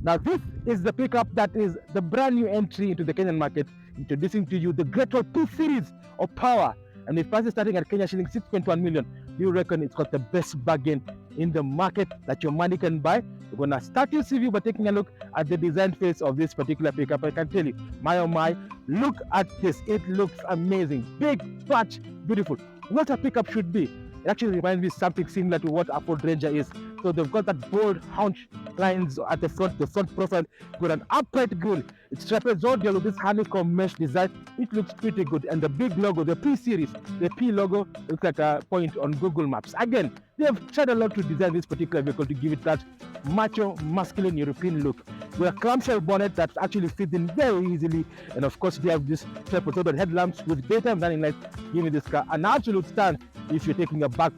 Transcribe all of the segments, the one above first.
Now this is the pickup that is the brand new entry into the Kenyan market, introducing to you the Great Wall P series of Power. And with prices starting at Kenya shilling 6.1 million, you reckon it's got the best bargain in the market that your money can buy? We're gonna start your CV by taking a look at the design phase of this particular pickup. I can tell you, my oh my, look at this. It looks amazing. Big, fat, beautiful. What a pickup should be. It actually reminds me something similar to what a Ford Ranger is. So they've got that bold haunch lines at the front profile, got an upright grille. It's trapezoidal with this honeycomb mesh design, which looks pretty good. And the big logo, the P series, the P logo looks like a point on Google Maps. Again, they have tried a lot to design this particular vehicle to give it that macho, masculine European look. With a clamshell bonnet that actually fits in very easily, and of course they have this trapezoidal headlamps with daytime running lights, giving this car an absolute stand if you're taking a back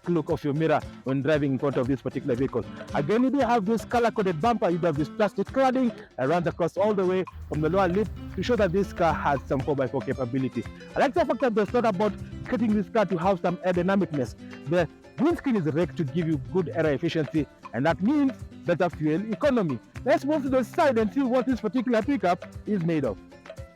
look of your mirror when driving in front of this particular vehicle. Again, you do have this color-coded bumper. You have this plastic cladding that runs across all the way from the lower lip to show that this car has some 4x4 capability. I like the fact that they thought about creating this car to have some aerodynamicness. The windscreen is rigged to give you good air efficiency, and that means better fuel economy. Let's move to the side and see what this particular pickup is made of.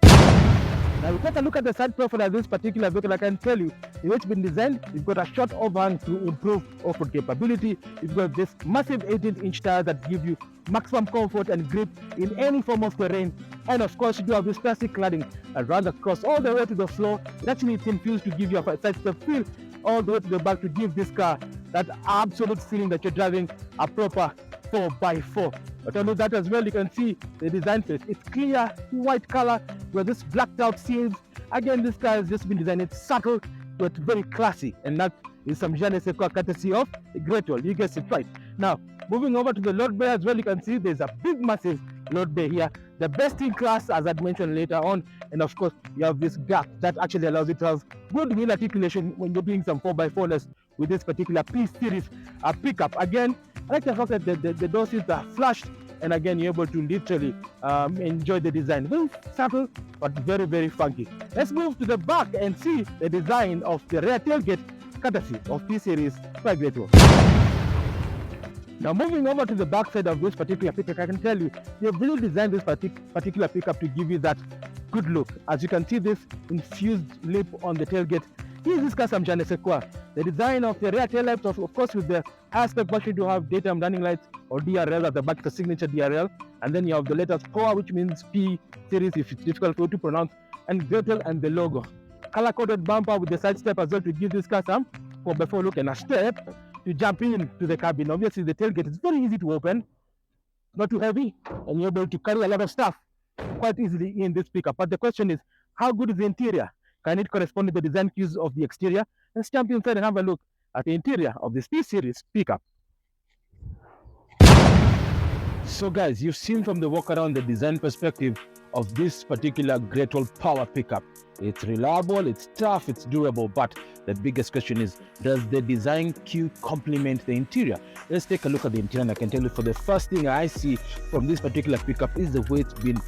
Now we take a look at the side profile of this particular vehicle. I can tell you, the way it's been designed, you've got a short overhang to improve off-road capability. You've got this massive 18-inch tires that give you maximum comfort and grip in any form of terrain. And of course, you do have this plastic cladding that runs across all the way to the floor. It actually is infused to give you a side step feel all the way to the back to give this car that absolute feeling that you're driving a proper 4x4. But under that as well, you can see the design phase. It's clear white color with this blacked out seams. Again, this car has just been designed. It's subtle but very classy, and that is some je ne sais quoi courtesy of the Great Wall. You guessed it right. Now, moving over to the load bay as well, you can see there's a big, massive load bay here. The best in class, as I'd mentioned later on, and of course, you have this gap that actually allows you to have good wheel articulation when you're doing some 4x4-ness with this particular P series pickup. Again, I like the fact that the door seats are flushed, and again, you're able to literally enjoy the design. Very subtle, but very, very funky. Let's move to the back and see the design of the rear tailgate, courtesy of P series by Great Wall. Now, moving over to the back side of this particular pickup, I can tell you, they've really designed this particular pickup to give you that good look. As you can see, this infused lip on the tailgate. Here's this car some je ne sais quoi. The design of the rear tail lights, of course, with the aspect version, you have daytime running lights or DRL at the back, the signature DRL, and then you have the letters Poer, which means P series if it's difficult for you to pronounce, and Great Wall and the logo. Color-coded bumper with the side step as well to give this car some 4x4 look, and a step to jump in to the cabin. Obviously, the tailgate is very easy to open, not too heavy, and you're able to carry a lot of stuff quite easily in this pickup. But the question is, how good is the interior? Can it correspond to the design cues of the exterior? Let's jump inside and have a look at the interior of this P series pickup. So guys, you've seen from the walk around the design perspective of this particular Great Wall Power pickup. It's reliable, it's tough, it's durable, but the biggest question is, does the design cue complement the interior? Let's take a look at the interior, and I can tell you, for the first thing I see from this particular pickup is the way it's been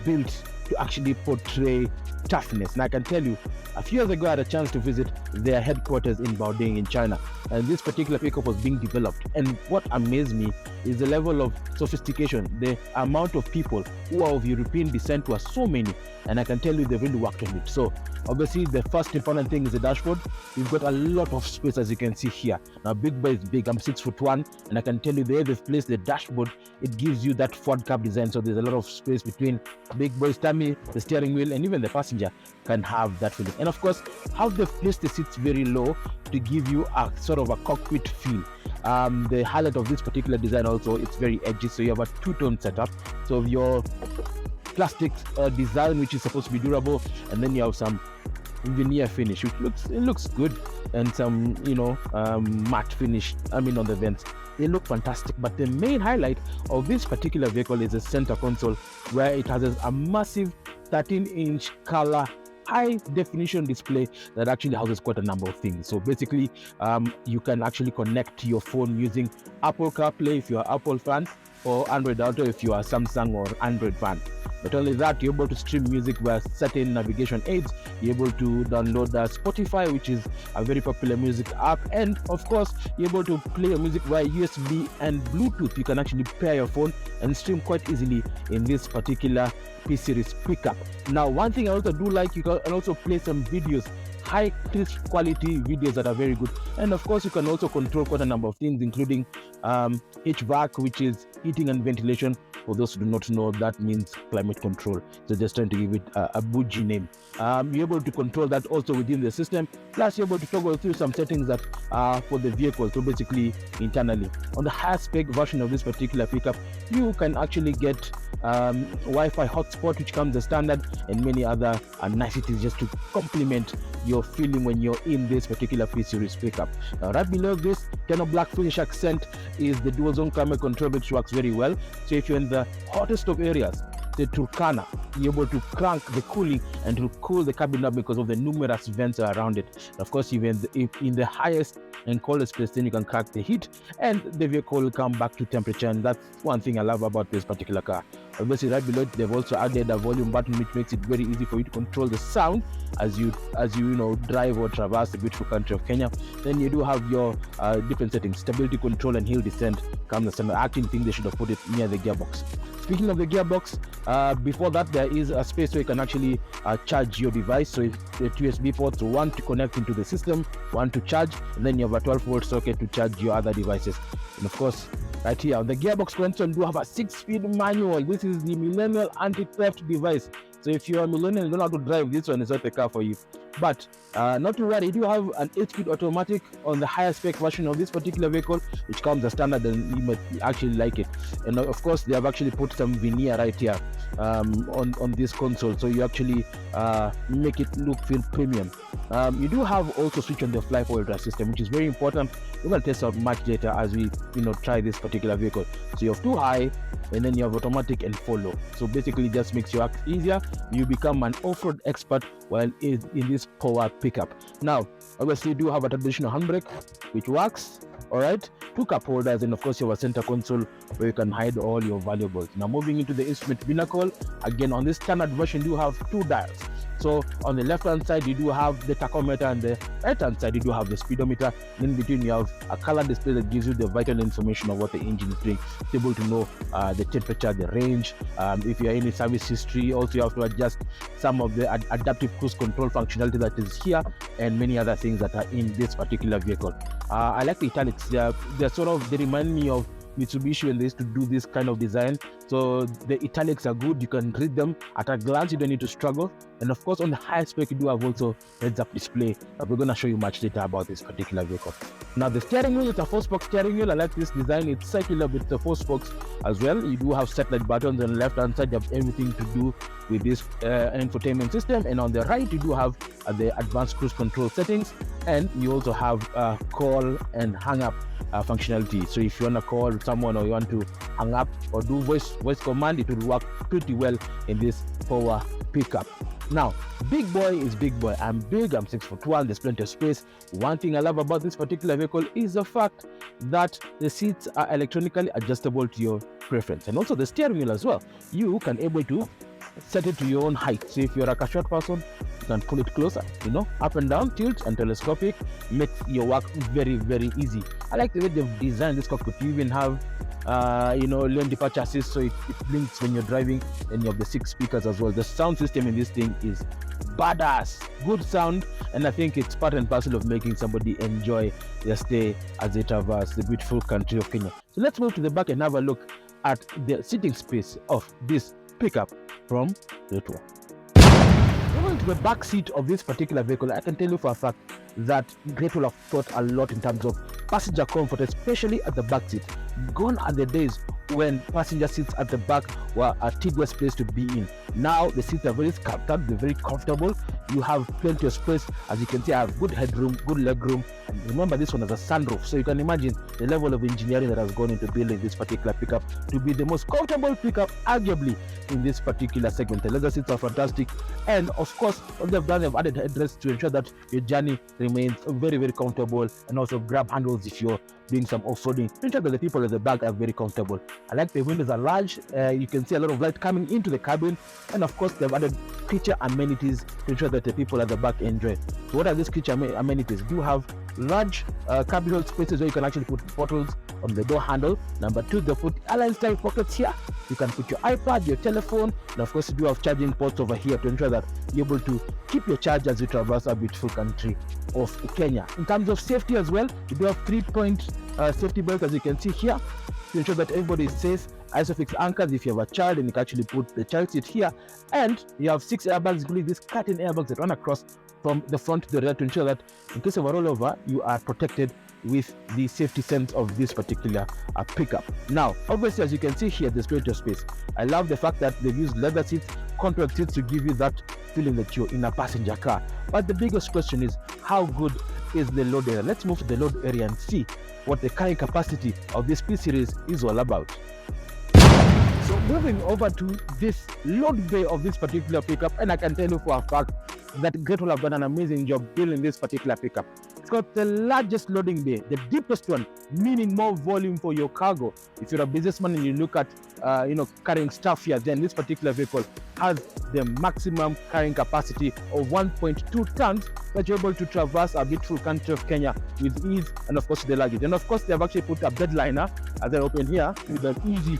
built to actually portray toughness. And I can tell you, a few years ago I had a chance to visit their headquarters in Baoding in China, and this particular pickup was being developed. And what amazed me is the level of sophistication, the amount of people who are of European descent who are so many, and I can tell you they've really worked on it. So obviously the first important thing is the dashboard. You've got a lot of space, as you can see here. Now Big Boy is big, I'm 6'1", and I can tell you the way they've placed the dashboard, it gives you that Ford Cup design. So there's a lot of space between Big Boy's tummy, the steering wheel, and even the passenger can have that feeling. And of course, how they've placed the seats very low to give you a sort of a cockpit feel. The highlight of this particular design also, it's very edgy, so you have a two-tone setup. So your plastic design, which is supposed to be durable, and then you have some veneer finish, which looks good, and some matte finish on the vents. They look fantastic. But the main highlight of this particular vehicle is the center console, where it has a massive 13-inch color high definition display that actually houses quite a number of things. So basically, you can actually connect to your phone using Apple CarPlay if you're an Apple fan, or Android Auto if you are a Samsung or Android fan. Not only that, you're able to stream music via certain navigation aids. You're able to download Spotify, which is a very popular music app, and of course you're able to play your music via USB and Bluetooth. You can actually pair your phone and stream quite easily in this particular P-Series Pick-Up. Now, one thing I also do like, you can also play some videos, high crisp quality videos that are very good. And of course you can also control quite a number of things, including HVAC, which is heating and ventilation. For those who do not know, that means climate control. So just trying to give it a bougie name. You're able to control that also within the system. Plus you're able to toggle through some settings that are for the vehicle, so basically internally. On the higher spec version of this particular pickup, you can actually get Wi-Fi hotspot, which comes as standard, and many other niceties just to complement your feeling when you're in this particular P-Series pickup. Right below this Canon black finish accent is the dual zone climate control, which works very well. So if you're in the hottest of areas, the Turkana, you're able to crank the cooling and to cool the cabin up because of the numerous vents around it. And of course, even if in the highest and coldest place, then you can crack the heat and the vehicle will come back to temperature. And that's one thing I love about this particular car. Obviously, right below it, they've also added a volume button, which makes it very easy for you to control the sound as you drive or traverse the beautiful country of Kenya. Then you do have your different settings. Stability control and hill descent comes as standard. I actually think they should have put it near the gearbox. Speaking of the gearbox, before that there is a space where you can actually charge your device. So the two USB ports, one to connect into the system, one to charge, and then you have a 12-volt socket to charge your other devices. And of course, right here on the gearbox console, you do have a 6-speed manual. This is the millennial anti-theft device. So if you're a millennial and don't know how to drive, this one is not the car for you. But not to worry, you do have an 8-speed automatic on the higher spec version of this particular vehicle, which comes as standard, and you might actually like it. And of course, they have actually put some veneer right here on this console, so you actually make it feel premium. You do have also switch on the fly forward drive system, which is very important. We're going to test out much later as we try this particular vehicle. So you have 2 high, and then you have automatic and follow. So basically just makes your act easier. You become an off-road expert while in this Poer Pick-Up. Now, obviously you do have a traditional handbrake, which works. All right, 2 cup holders, and of course you have a center console where you can hide all your valuables. Now moving into the instrument pinnacle, again on this standard version you have 2 dials. So on the left hand side you do have the tachometer, and the right hand side you do have the speedometer. In between you have a color display that gives you the vital information of what the engine is doing. It's able to know the temperature, the range, if you are in a service history. Also you have to adjust some of the adaptive cruise control functionality that is here, and many other things that are in this particular vehicle. I like the italics. They remind me of Mitsubishi when they used to do this kind of design. So the italics are good. You can read them at a glance. You don't need to struggle. And of course, on the high spec, you do have also heads-up display. We're going to show you much later about this particular vehicle. Now, the steering wheel is a 4-spoke steering wheel. I like this design. It's circular with the 4 spokes as well. You do have satellite buttons on the left-hand side. You have everything to do with this infotainment system. And on the right, you do have the advanced cruise control settings. And you also have call and hang up functionality. So if you want to call someone or you want to hang up or do voice command, it will work pretty well in this Poer Pick-Up. Now, big boy is big boy. I'm big, I'm 6'1", there's plenty of space. One thing I love about this particular vehicle is the fact that the seats are electronically adjustable to your preference, and also the steering wheel as well. You can able to set it to your own height. So if you're like a short person, you can pull it closer, up and down, tilt and telescopic, makes your work very, very easy. I like the way they've designed this cockpit. You even have lane departure assist, so it blinks when you're driving, and you have the 6 speakers as well. The sound system in this thing is badass, good sound, and I think it's part and parcel of making somebody enjoy their stay as they traverse the beautiful country of Kenya. So let's move to the back and have a look at the seating space of this pickup from the tour. Moving to the back seat of this particular vehicle, I can tell you for a fact that Great Wall have thought a lot in terms of passenger comfort, especially at the back seat. Gone are the days when passenger seats at the back were a tedious place to be in. Now the seats are very sculpted, they're very comfortable. You have plenty of space. As you can see, I have good headroom, good legroom, and remember this one has a sunroof, so you can imagine the level of engineering that has gone into building this particular pickup to be the most comfortable pickup arguably in this particular segment. The leather seats are fantastic, and of course what they've done, they've added headrests to ensure that your journey remains very, very comfortable, and also grab handles if you're doing some off-roading, to ensure that the people at the back are very comfortable. I like the windows are large. You can see a lot of light coming into the cabin, and of course they've added creature amenities to ensure that the people at the back enjoy. So what are these creature amenities? You have large cubbyhole spaces where you can actually put bottles on the door handle. Number 2, they put airline style pockets here. You can put your iPad, your telephone, and of course you do have charging ports over here to ensure that you're able to keep your charge as you traverse our beautiful country of Kenya. In terms of safety as well, you do have 3-point safety belts, as you can see here, to ensure that everybody is safe. Isofix anchors if you have a child, and you can actually put the child seat here, and you have 6 airbags, including these curtain airbags that run across from the front to the rear to ensure that in case of a rollover, you are protected with the safety sense of this particular pickup. Now, obviously, as you can see here, there's plenty of space. I love the fact that they've used leather seats, compact seats to give you that feeling that you're in a passenger car. But the biggest question is, how good is the load area? Let's move to the load area and see what the carrying capacity of this P-Series is all about. So moving over to this load bay of this particular pickup, and I can tell you for a fact that Great Wall have done an amazing job building this particular pickup. It's got the largest loading bay, the deepest one, meaning more volume for your cargo. If you're a businessman and you look at carrying stuff here, then this particular vehicle has the maximum carrying capacity of 1.2 tons that you're able to traverse our beautiful country of Kenya with ease, and of course the luggage. And of course they've actually put a bed liner as I open here with an easy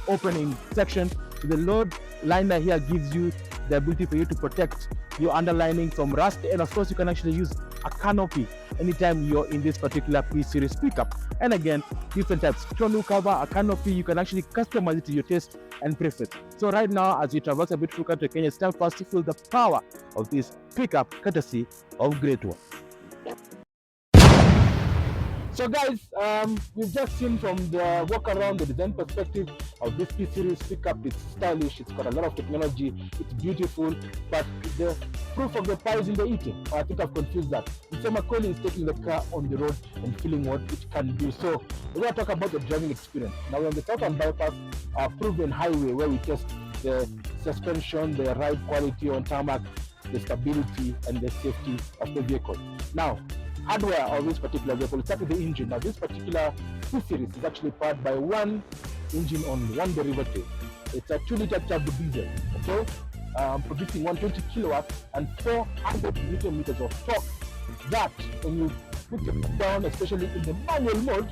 opening section. The load liner here gives you the ability for you to protect your underlining from rust, and of course you can actually use a canopy anytime you're in this particular P-Series pickup. And again, different types, tonneau cover, a canopy, you can actually customize it to your taste and preference. So right now, as you traverse a beautiful country of Kenya, it's time for us to feel the power of this pickup courtesy of Great Wall. So guys, we've just seen from the walk around the design perspective of this P-Series pickup. It's stylish, it's got a lot of technology, it's beautiful, but the proof of the pie is in the eating. I think I've confused that. Mr. Macaulay is taking the car on the road and feeling what it can do. So we're going to talk about the driving experience. Now we're on the Southern Bypass proven highway where we test the suspension, the ride quality on tarmac, the stability and the safety of the vehicle. Now, hardware of this particular vehicle, let's start with the engine. Now this particular P-Series is actually powered by one engine only, one derivative. It's a 2-liter turbo diesel, okay? Producing 120 kilowatts and 400 newton meters of torque. That, when you put it down, especially in the manual mode,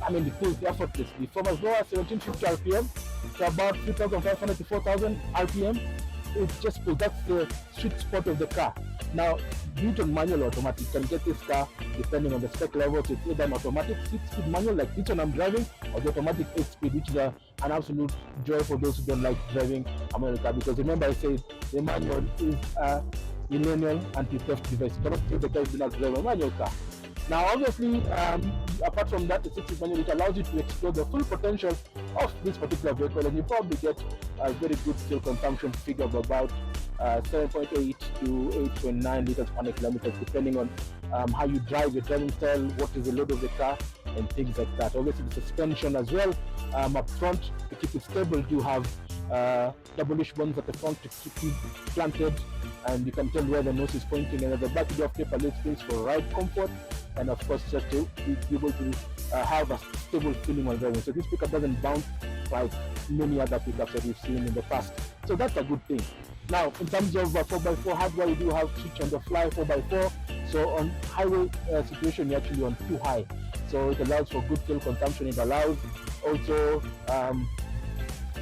I mean, it pulls effortlessly from as low as 1750 RPM to about 3,500 to 4,000 RPM. It just pulls, that's the sweet spot of the car. Now, due to manual or automatic, you can get this car depending on the spec level. So it's either an automatic 6-speed manual like this one I'm driving, or the automatic 8-speed, which is an absolute joy for those who don't like driving a manual car. Because remember I said the manual is a millennial anti-theft device. You cannot take the car if you do not drive a manual car. Now obviously, apart from that, the 6-speed manual, it allows you to explore the full potential of this particular vehicle, and you probably get a very good fuel consumption figure of about 7.8 to 8.9 liters per kilometer, depending on how you drive, your driving style, what is the load of the car, and things like that. Obviously, the suspension as well, up front to keep it stable, you have double wishbones at the front to keep you planted, and you can tell where the nose is pointing, and at the back you have taper-led space for ride comfort, and of course just to be able to have a stable feeling while driving. So this pickup doesn't bounce like many other pickups that we've seen in the past. So that's a good thing. Now, in terms of 4x4 hardware, you do have switch on the fly 4x4. So on highway situation, you're actually on too high. So it allows for good fuel consumption. It allows also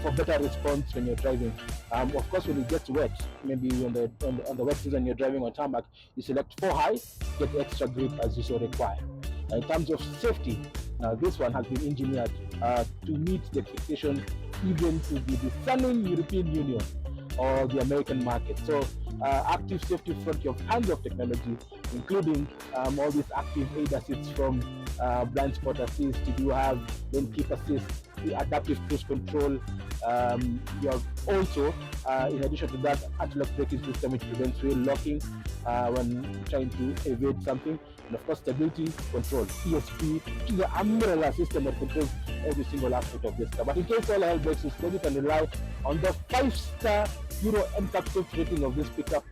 for better response when you're driving. Of course, when it gets wet, maybe on the wet season you're driving on tarmac, you select 4 high, get extra grip as you so require. In terms of safety, now this one has been engineered to meet the expectations even to the discerning European Union or the American market. So active safety front, you have tons of technology, including all these active aid assists from blind spot assist, you do have lane keep assist, the adaptive cruise control. You have also, in addition to that, anti-lock braking system which prevents wheel locking when trying to evade something, and of course stability control, ESP, which is the umbrella system that controls every single aspect of this car. But in case all hell breaks loose, then you can rely on the 5-star Euro NCAP safety rating of this pickup,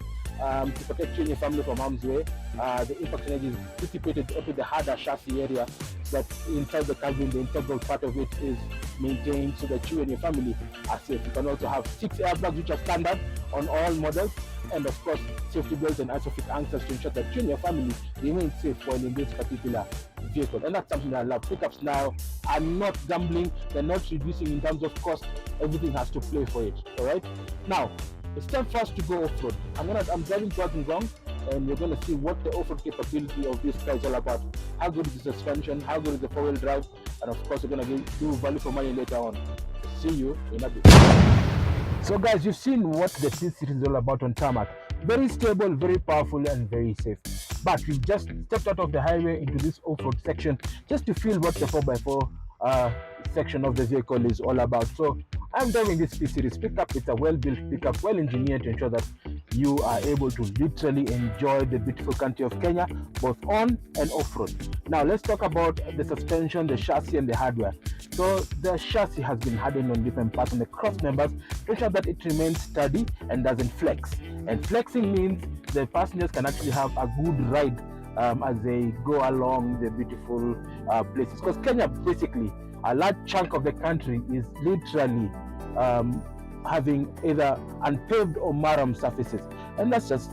to protect you and your family from harm's way. The impact energy is dissipated onto the harder chassis area, that inside the cabin, the integral part of it is maintained so that you and your family are safe. You can also have 6 airbags, which are standard on all models, and of course safety belts and isofix anchors to ensure that you and your family remain safe while in this particular vehicle. And that's something that I love. Pickups now are not gambling, they're not reducing in terms of cost. Everything has to play for it. All right, now it's time for us to go off-road. I'm driving towards Ngong, and we're going to see what the off-road capability of this car is all about. How good is the suspension, how good is the four-wheel drive, and of course we're going to do value for money later on. See you in a bit. So guys, you've seen what the P-Series is all about on tarmac. Very stable, very powerful, and very safe. But we've just stepped out of the highway into this off-road section just to feel what the 4x4 section of the vehicle is all about. So I'm driving this P-Series pickup. It's a well-built pickup, well-engineered to ensure that you are able to literally enjoy the beautiful country of Kenya, both on and off-road. Now let's talk about the suspension, the chassis, and the hardware. So the chassis has been hardened on different parts on the cross members to ensure that it remains sturdy and doesn't flex. And flexing means the passengers can actually have a good ride as they go along the beautiful places. Because Kenya, basically, a large chunk of the country is literally having either unpaved or murram surfaces, and that's just,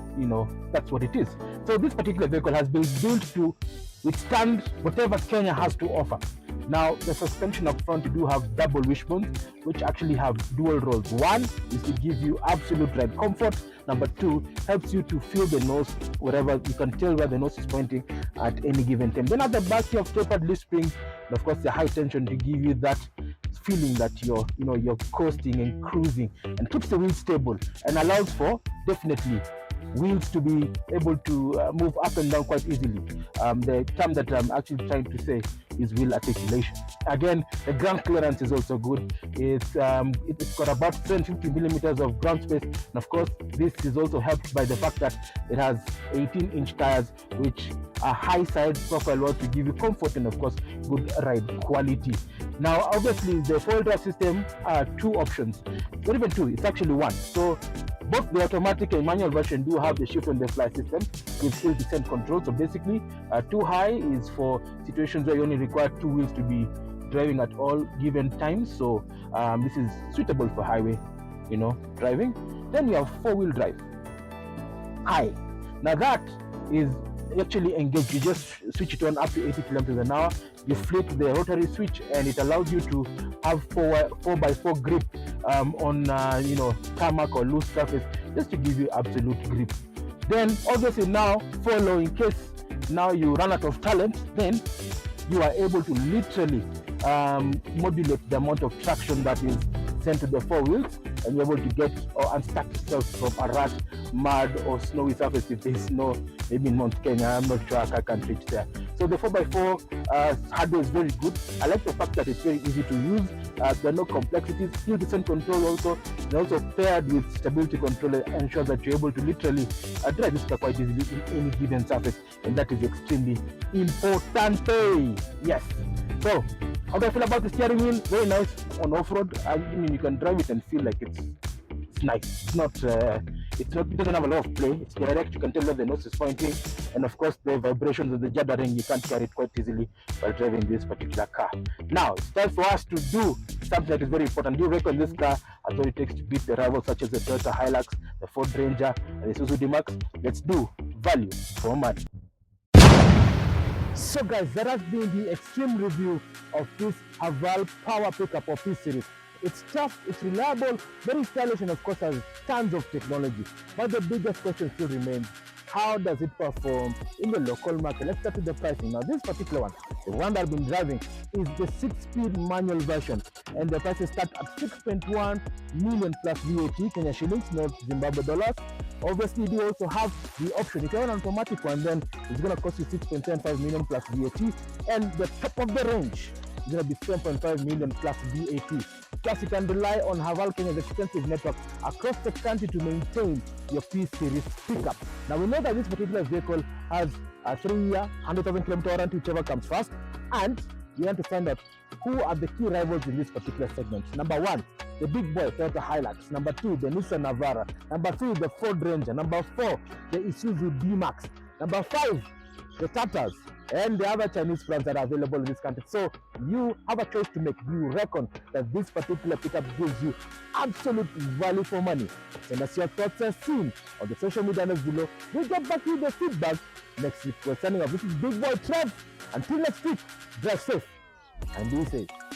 that's what it is. So this particular vehicle has been built to withstand whatever Kenya has to offer. Now the suspension up front do have double wishbones, which actually have dual roles. One is to give you absolute ride comfort. Number two, helps you to feel the nose wherever you can tell where the nose is pointing at any given time. Then at the back you have tapered leaf springs, and of course the high tension to give you that feeling that you're coasting and cruising, and keeps the wheels stable and allows for definitely wheels to be able to move up and down quite easily. The term that I'm actually trying to say is wheel articulation. Again, the ground clearance is also good. It's got about 750 millimeters of ground space, and of course this is also helped by the fact that it has 18-inch tires, which are high side profile ones to give you comfort and of course good ride quality. Now obviously the four-wheel drive system are 2 options, not even 2, it's actually 1. So both the automatic and manual version do have the shift and the fly system with hill descent control. So basically 2 high is for situations where you only require 2 wheels to be driving at all given times. So this is suitable for highway driving. Then you have 4-wheel drive high. Now that is actually engaged. You just switch it on up to 80 kilometers an hour. You flip the rotary switch and it allows you to have 4x4 grip on tarmac or loose surface, just to give you absolute grip. Then obviously now follow, in case now you run out of talent, then you are able to literally modulate the amount of traction that is sent to the 4 wheels, and you're able to get or unstuck yourself from a rut, mud or snowy surface if there's snow, maybe in Mount Kenya. I'm not sure I can reach there. So the 4x4 hardware is very good. I like the fact that it's very easy to use. There are no complexities. Hill descent control also, and also paired with stability control ensures that you're able to literally drive this car quite easily in any given surface, and that is extremely important. Yes. So how do I feel about the steering wheel? Very nice on off-road. I mean, you can drive it and feel like it's nice. It doesn't have a lot of play. It's direct. You can tell where the nose is pointing, and of course the vibrations of the juddering, you can't carry it quite easily while driving this particular car. Now it's time for us to do something that is very important. Do you reckon this car has what it takes to beat the rivals such as the Toyota Hilux, the Ford Ranger, and the Isuzu D-Max? Let's do value for money. So guys, that has been the extreme review of this Haval Power Pickup or P-Series. It's tough, it's reliable, very stylish, and of course has tons of technology. But the biggest question still remains, how does it perform in the local market? Let's start with the pricing. Now this particular one, the one that I've been driving, is the 6-speed manual version, and the prices start at 6.1 million plus VAT, Kenya shillings, not Zimbabwe dollars. Obviously, you also have the option. If you have an automatic one, then it's going to cost you 6.75 million plus VAT, and the top of the range is going to be 7.5 million plus VAT. Plus, you can rely on Haval Kenya's extensive network across the country to maintain your P-Series pickup. Now, we know that this particular vehicle has a 3-year, 100,000 kilometer warranty, whichever comes first, and you want to find out who are the key rivals in this particular segment. Number 1, the big boy Toyota Hilux. Number 2, the Nissan Navara. Number 3, the Ford Ranger. Number 4, the Isuzu D-Max. Number 5, the Tatas, and the other Chinese brands that are available in this country. So you have a choice to make. Do you reckon that this particular pickup gives you absolute value for money? Send us your thoughts and scenes on the social media notes below. We'll get back to you the feedback next week. We're signing off. This is Big Boy Trev. Until next week, drive safe and be safe.